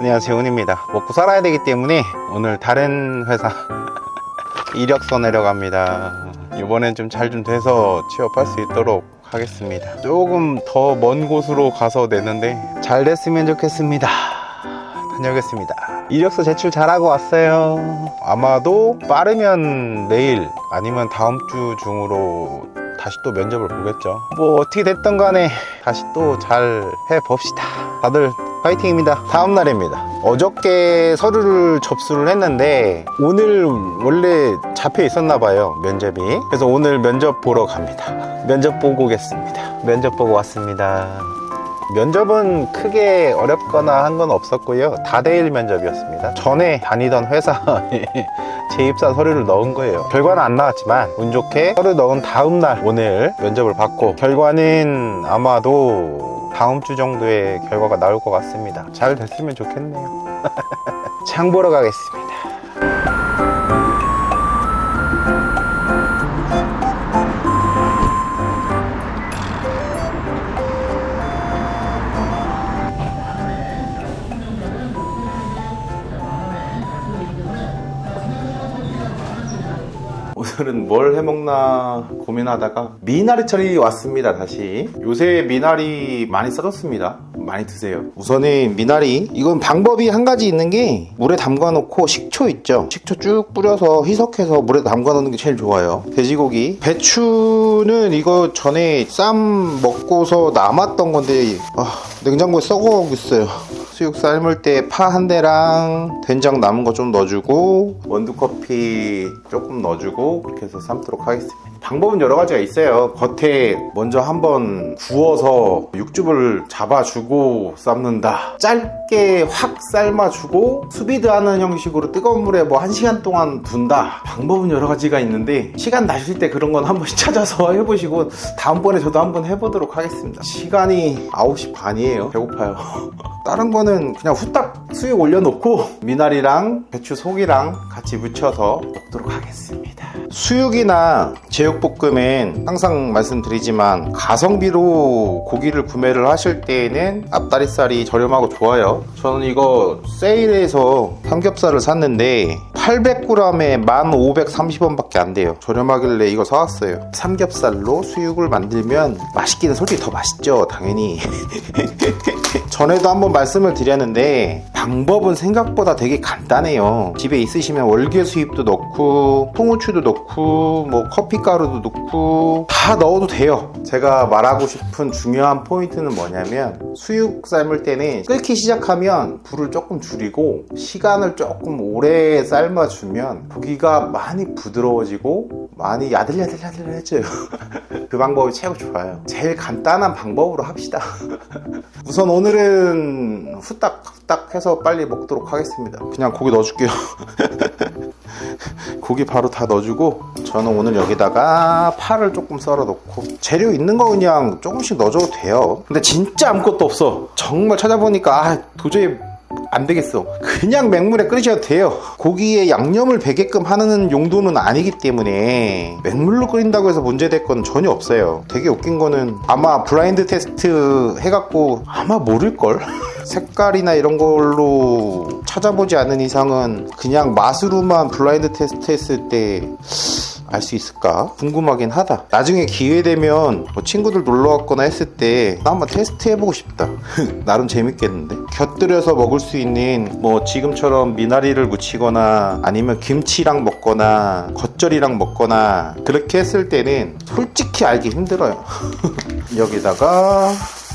안녕하세요, 운입니다. 먹고 살아야 되기 때문에 오늘 다른 회사 이력서 내려갑니다. 이번엔 좀 잘 좀 돼서 취업할 수 있도록 하겠습니다. 조금 더 먼 곳으로 가서 내는데 잘 됐으면 좋겠습니다. 다녀오겠습니다. 이력서 제출 잘하고 왔어요. 아마도 빠르면 내일 아니면 다음 주 중으로 다시 또 면접을 보겠죠. 뭐 어떻게 됐던 간에 다시 또 잘 해봅시다. 다들 파이팅입니다. 다음 날입니다. 어저께 서류를 접수를 했는데 오늘 원래 잡혀 있었나 봐요, 면접이. 그래서 오늘 면접 보러 갑니다. 면접 보고 오겠습니다. 면접 보고 왔습니다. 면접은 크게 어렵거나 한 건 없었고요. 다대일 면접이었습니다. 전에 다니던 회사에 재입사 서류를 넣은 거예요. 결과는 안 나왔지만 운 좋게 서류 넣은 다음 날 오늘 면접을 받고, 결과는 아마도 다음 주 정도에 결과가 나올 것 같습니다. 잘 됐으면 좋겠네요. 장 보러 가겠습니다. 오늘은 뭘 해먹나 고민하다가 미나리철이 왔습니다. 다시 요새 미나리 많이 써졌습니다. 많이 드세요. 우선은 미나리, 이건 방법이 한 가지 있는 게, 물에 담가 놓고 식초 있죠, 식초 쭉 뿌려서 희석해서 물에 담가 놓는 게 제일 좋아요. 돼지고기, 배추는 이거 전에 쌈 먹고서 남았던 건데 냉장고에 썩어가고 있어요. 수육 삶을 때 파 한 대랑 된장 남은 거 좀 넣어주고 원두커피 조금 넣어주고 그렇게 해서 삶도록 하겠습니다. 방법은 여러 가지가 있어요. 겉에 먼저 한번 구워서 육즙을 잡아주고 삶는다, 짧게 확 삶아주고 수비드 하는 형식으로 뜨거운 물에 뭐 1시간 동안 둔다. 방법은 여러 가지가 있는데 시간 나실 때 그런 건 한번 찾아서 해보시고 다음번에 저도 한번 해보도록 하겠습니다. 시간이 9시 반이에요. 배고파요. 다른 거는 그냥 후딱 수육 올려놓고 미나리랑 배추 속이랑 같이 무쳐서 먹도록 하겠습니다. 수육이나 제육볶음은 항상 말씀드리지만 가성비로 고기를 구매를 하실 때에는 앞다리살이 저렴하고 좋아요. 저는 이거 세일해서 삼겹살을 샀는데 800g에 1,530원밖에 안 돼요. 저렴하길래 이거 사왔어요. 삼겹살로 수육을 만들면 맛있기는 솔직히 더 맛있죠, 당연히. 전에도 한번 말씀을 드렸는데 방법은 생각보다 되게 간단해요. 집에 있으시면 월계수잎도 넣고 통후추도 넣고 뭐 커피가루도 넣고 다 넣어도 돼요. 제가 말하고 싶은 중요한 포인트는 뭐냐면, 수육 삶을 때는 끓기 시작하면 불을 조금 줄이고 시간을 조금 오래 삶아주면 고기가 많이 부드러워지고 많이 야들야들야들해져요. 그 방법이 최고 좋아요. 제일 간단한 방법으로 합시다. 우선 오늘은 후딱 해서 빨리 먹도록 하겠습니다. 그냥 고기 넣어줄게요. 고기 바로 다 넣어주고, 저는 오늘 여기다가 파를 조금 썰어 놓고, 재료 있는 거 그냥 조금씩 넣어줘도 돼요. 근데 진짜 아무것도 없어, 정말 찾아보니까 도저히 안 되겠어, 그냥 맹물에 끓이셔도 돼요. 고기에 양념을 배게끔 하는 용도는 아니기 때문에 맹물로 끓인다고 해서 문제될 건 전혀 없어요. 되게 웃긴 거는 아마 블라인드 테스트 해갖고 아마 모를걸? 색깔이나 이런 걸로 찾아보지 않은 이상은 그냥 맛으로만 블라인드 테스트 했을 때 알 수 있을까? 궁금하긴 하다. 나중에 기회 되면 뭐 친구들 놀러 왔거나 했을 때 나 한번 테스트 해보고 싶다. 나름 재밌겠는데? 곁들여서 먹을 수 있는, 뭐 지금처럼 미나리를 무치거나 아니면 김치랑 먹거나 겉절이랑 먹거나 그렇게 했을 때는 솔직히 알기 힘들어요. 여기다가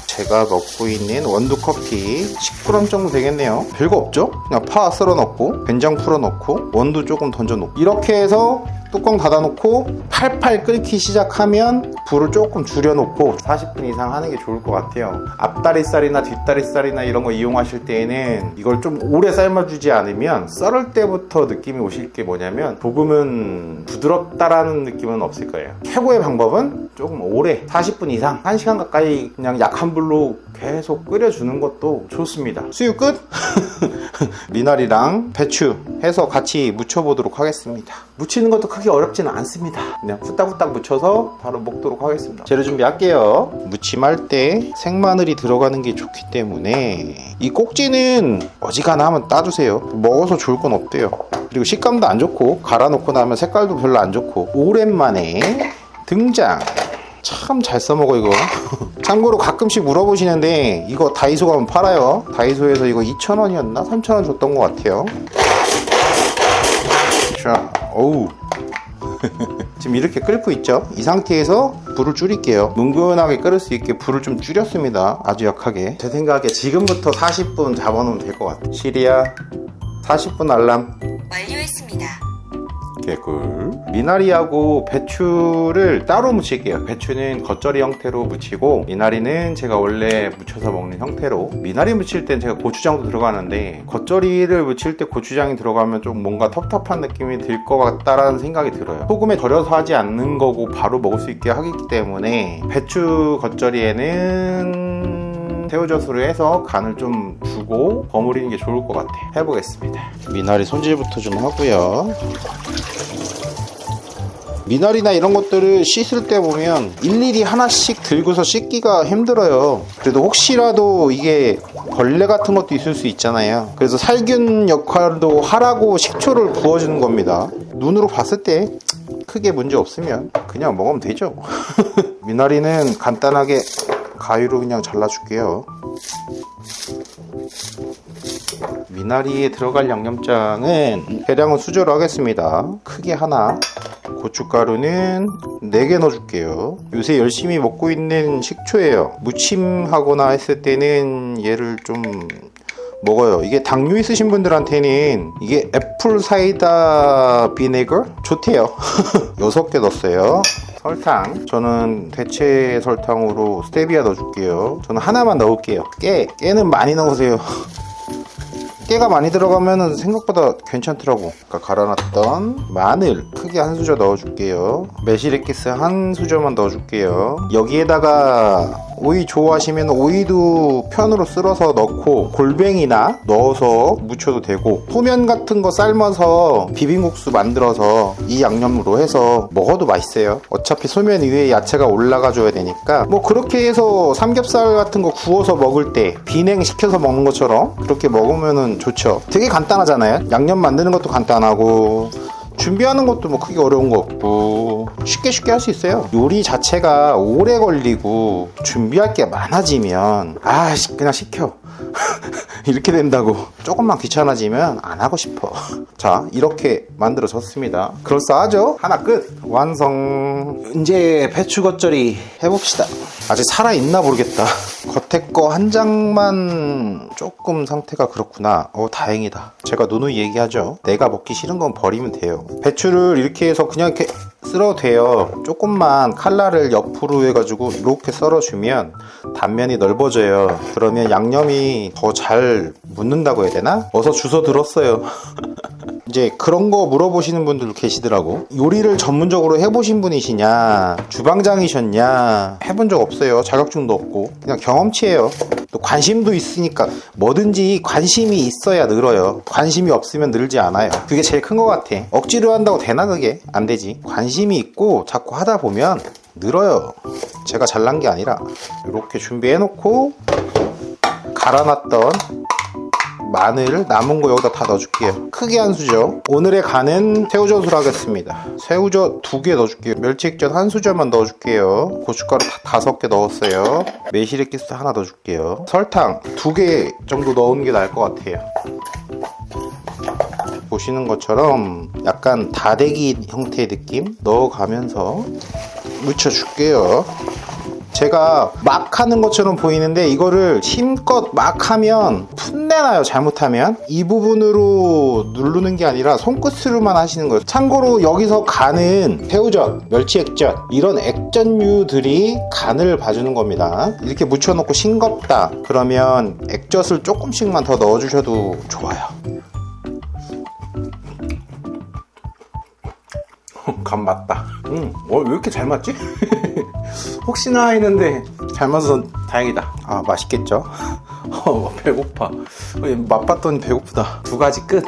제가 넣고 있는 원두커피 10g 정도 되겠네요. 별거 없죠? 그냥 파 썰어 넣고 된장 풀어 넣고 원두 조금 던져 놓고, 이렇게 해서 뚜껑 닫아 놓고 팔팔 끓기 시작하면 불을 조금 줄여 놓고 40분 이상 하는 게 좋을 것 같아요. 앞다리살이나 뒷다리살이나 이런 거 이용하실 때에는 이걸 좀 오래 삶아주지 않으면 썰을 때부터 느낌이 오실 게 뭐냐면 조금은 부드럽다라는 느낌은 없을 거예요. 최고의 방법은 조금 오래 40분 이상 1시간 가까이 그냥 약한 불로 계속 끓여주는 것도 좋습니다. 수육 끝? 미나리랑 배추 해서 같이 무쳐보도록 하겠습니다. 무치는 것도 크게 어렵지는 않습니다. 그냥 후딱후딱 무쳐서 바로 먹도록 하겠습니다. 재료 준비할게요. 무침할 때 생마늘이 들어가는 게 좋기 때문에 이 꼭지는 어지간하면 따주세요. 먹어서 좋을 건 없대요. 그리고 식감도 안 좋고 갈아놓고 나면 색깔도 별로 안 좋고. 오랜만에 등장. 참 잘 써먹어 이거. 참고로 가끔씩 물어보시는데 이거 다이소 가면 팔아요. 다이소에서 이거 2,000원이었나? 3,000원 줬던 것 같아요. 자, 어우. 지금 이렇게 끓고 있죠? 이 상태에서 불을 줄일게요. 뭉근하게 끓을 수 있게 불을 좀 줄였습니다. 아주 약하게. 제 생각에 지금부터 40분 잡아놓으면 될 것 같아요. 시리아 40분 알람 완료했습니다. 개꿀. 미나리하고 배추를 따로 무칠게요. 배추는 겉절이 형태로 무치고 미나리는 제가 원래 무쳐서 먹는 형태로. 미나리 무칠 땐 제가 고추장도 들어가는데 겉절이를 무칠 때 고추장이 들어가면 좀 뭔가 텁텁한 느낌이 들 것 같다라는 생각이 들어요. 소금에 절여서 하지 않는 거고 바로 먹을 수 있게 하기 때문에 배추 겉절이에는 새우젓으로 해서 간을 좀 주고 버무리는 게 좋을 것 같아요. 해보겠습니다. 미나리 손질부터 좀 하고요. 미나리나 이런 것들을 씻을 때 보면 일일이 하나씩 들고서 씻기가 힘들어요. 그래도 혹시라도 이게 벌레 같은 것도 있을 수 있잖아요. 그래서 살균 역할도 하라고 식초를 부어주는 겁니다. 눈으로 봤을 때 크게 문제 없으면 그냥 먹으면 되죠. 미나리는 간단하게 가위로 그냥 잘라줄게요. 미나리에 들어갈 양념장은 계량은 수저로 하겠습니다. 크게 하나. 고춧가루는 4개 넣어줄게요. 요새 열심히 먹고 있는 식초예요. 무침하거나 했을 때는 얘를 좀 먹어요. 이게 당뇨 있으신 분들한테는 이게 애플 사이다 비네거 좋대요. 6개 넣었어요. 설탕, 저는 대체 설탕으로 스테비아 넣어줄게요. 저는 하나만 넣을게요. 깨는 많이 넣으세요. 깨가 많이 들어가면 생각보다 괜찮더라고. 아까 갈아놨던 마늘 크게 한 수저 넣어줄게요. 매실액기스 한 수저만 넣어줄게요. 여기에다가 오이 좋아하시면 오이도 편으로 쓸어서 넣고 골뱅이나 넣어서 무쳐도 되고 소면 같은 거 삶아서 비빔국수 만들어서 이 양념으로 해서 먹어도 맛있어요. 어차피 소면 위에 야채가 올라가줘야 되니까 뭐 그렇게 해서 삼겹살 같은 거 구워서 먹을 때 비냉 시켜서 먹는 것처럼 그렇게 먹으면 좋죠. 되게 간단하잖아요. 양념 만드는 것도 간단하고 준비하는 것도 뭐 크게 어려운 거 없고 쉽게 할 수 있어요. 요리 자체가 오래 걸리고 준비할 게 많아지면 그냥 시켜. 이렇게 된다고. 조금만 귀찮아지면 안 하고 싶어. 자, 이렇게 만들어졌습니다. 그럴싸하죠? 하나 끝. 완성. 이제 배추 겉절이 해봅시다. 아직 살아있나 모르겠다. 겉에 거 한 장만 조금 상태가 그렇구나. 다행이다. 제가 누누이 얘기하죠. 내가 먹기 싫은 건 버리면 돼요. 배추를 이렇게 해서 그냥 이렇게 썰어도 돼요. 조금만 칼날을 옆으로 해가지고 이렇게 썰어주면 단면이 넓어져요. 그러면 양념이 더 잘 묻는다고 해야 되나? 어서 주워 들었어요. 이제 그런 거 물어보시는 분들 계시더라고. 요리를 전문적으로 해보신 분이시냐, 주방장이셨냐, 해본 적 없어요. 자격증도 없고 그냥 경험치예요. 또 관심도 있으니까 뭐든지 관심이 있어야 늘어요. 관심이 없으면 늘지 않아요. 그게 제일 큰 것 같아. 억지로 한다고 되나? 그게 안 되지. 관심이 있고 자꾸 하다 보면 늘어요. 제가 잘난 게 아니라. 이렇게 준비해 놓고 갈아놨던 마늘 남은 거 여기다 다 넣어줄게요. 크게 한 수저. 오늘의 간은 새우젓으로 하겠습니다. 새우젓 2개 넣어줄게요. 멸치액젓 한 수저만 넣어줄게요. 고춧가루 5개 넣었어요. 매실액기스 하나 넣어줄게요. 설탕 2개 정도 넣은 게 나을 것 같아요. 보시는 것처럼 약간 다대기 형태의 느낌 넣어가면서 묻혀줄게요. 제가 막 하는 것처럼 보이는데 이거를 힘껏 막 하면 풋내나요. 잘못하면 이 부분으로 누르는 게 아니라 손끝으로만 하시는 거예요. 참고로 여기서 간은 새우젓, 멸치액젓 이런 액젓류들이 간을 봐주는 겁니다. 이렇게 묻혀놓고 싱겁다 그러면 액젓을 조금씩만 더 넣어주셔도 좋아요. 간 맞다. 왜 이렇게 잘 맞지? 혹시나 했는데 잘 맞아서 다행이다. 맛있겠죠? 배고파. 맛봤더니 배고프다. 두 가지 끝.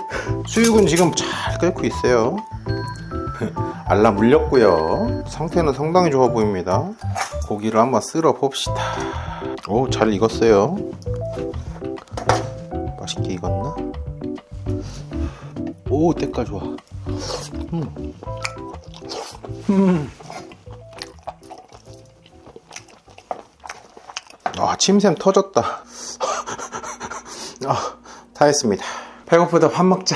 수육은 지금 잘 끓고 있어요. 알람 울렸고요. 상태는 상당히 좋아 보입니다. 고기를 한번 쓸어 봅시다. 오, 잘 익었어요. 맛있게 익었나? 오, 때깔 좋아. 아, 침샘 터졌다. 다 했습니다. 배고프다. 밥 먹자.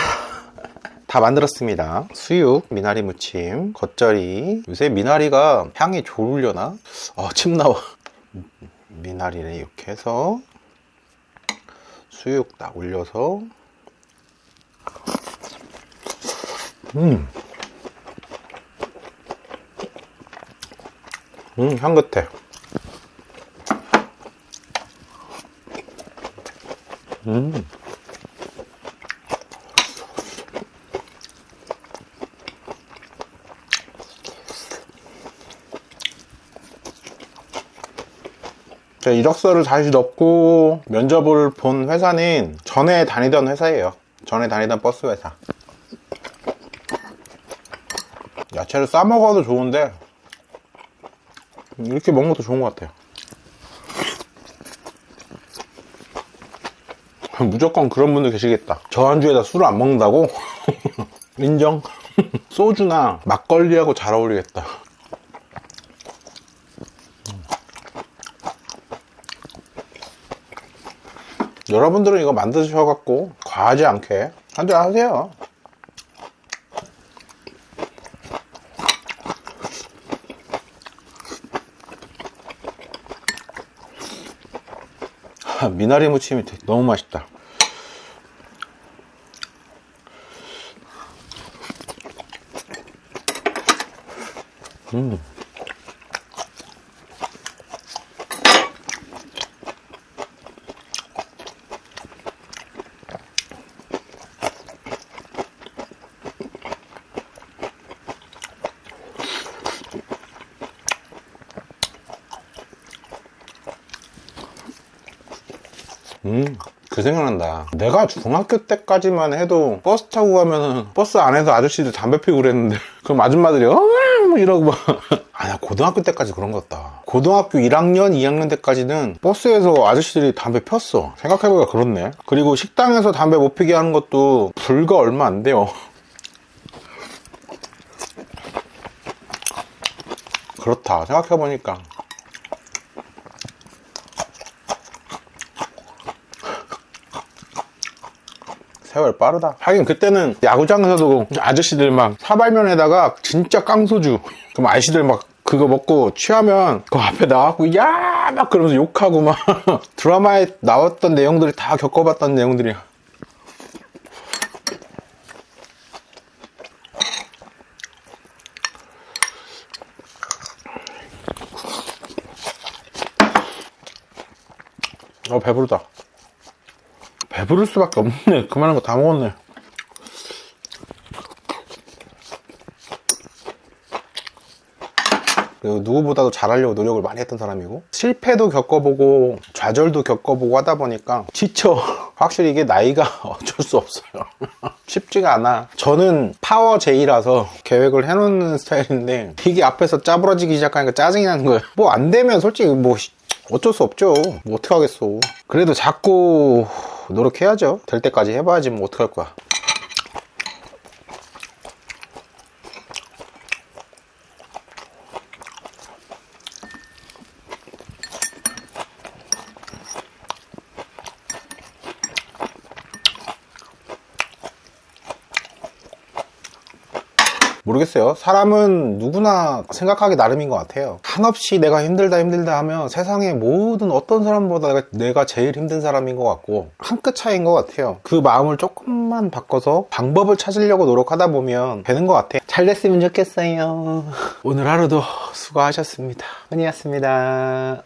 다 만들었습니다. 수육, 미나리 무침, 겉절이. 요새 미나리가 향이 좋으려나? 침 나와. 미나리를 이렇게 해서 수육 딱 올려서 향긋해. 이력서를 다시 넣고 면접을 본 회사는 전에 다니던 회사예요. 전에 다니던 버스 회사. 야채를 싸 먹어도 좋은데 이렇게 먹는 것도 좋은 것 같아요. 무조건 그런 분들 계시겠다. 저 안주에다 술을 안 먹는다고? 인정. 소주나 막걸리하고 잘 어울리겠다. 여러분들은 이거 만드셔갖고 과하지 않게 한잔 하세요. 미나리 무침이 너무 맛있다. 그 생각난다. 내가 중학교 때까지만 해도 버스 타고 가면은 버스 안에서 아저씨들 담배 피우고 그랬는데 그럼 아줌마들이 뭐 이러고 막 나 고등학교 때까지 그런 것 같다. 고등학교 1학년, 2학년 때까지는 버스에서 아저씨들이 담배 폈어. 생각해보니까 그렇네. 그리고 식당에서 담배 못 피게 하는 것도 불과 얼마 안 돼요. 그렇다 생각해보니까. 세월 빠르다. 하긴 그때는 야구장에서도 아저씨들 막 사발면에다가 진짜 깡소주, 그럼 아저씨들 막 그거 먹고 취하면 그 앞에 나와갖고 야 막 그러면서 욕하고 막 드라마에 나왔던 내용들이 다 겪어봤던 내용들이야. 배부르다. 배부를 수밖에 없네. 그만한 거 다 먹었네. 그리고 누구보다도 잘하려고 노력을 많이 했던 사람이고, 실패도 겪어보고 좌절도 겪어보고 하다 보니까 지쳐. 확실히 이게 나이가 어쩔 수 없어요. 쉽지가 않아. 저는 파워 J라서 계획을 해놓는 스타일인데 이게 앞에서 짜부러지기 시작하니까 짜증이 나는 거예요. 뭐 안 되면 솔직히 뭐 어쩔 수 없죠. 뭐 어떻게 하겠어. 그래도 자꾸 노력해야죠. 될 때까지 해봐야지 뭐 어떡할 거야. 모르겠어요. 사람은 누구나 생각하기 나름인 것 같아요. 한없이 내가 힘들다 하면 세상의 모든 어떤 사람보다 내가 제일 힘든 사람인 것 같고 한 끗 차이인 것 같아요. 그 마음을 조금만 바꿔서 방법을 찾으려고 노력하다 보면 되는 것 같아요. 잘 됐으면 좋겠어요. 오늘 하루도 수고하셨습니다. 흔히였습니다.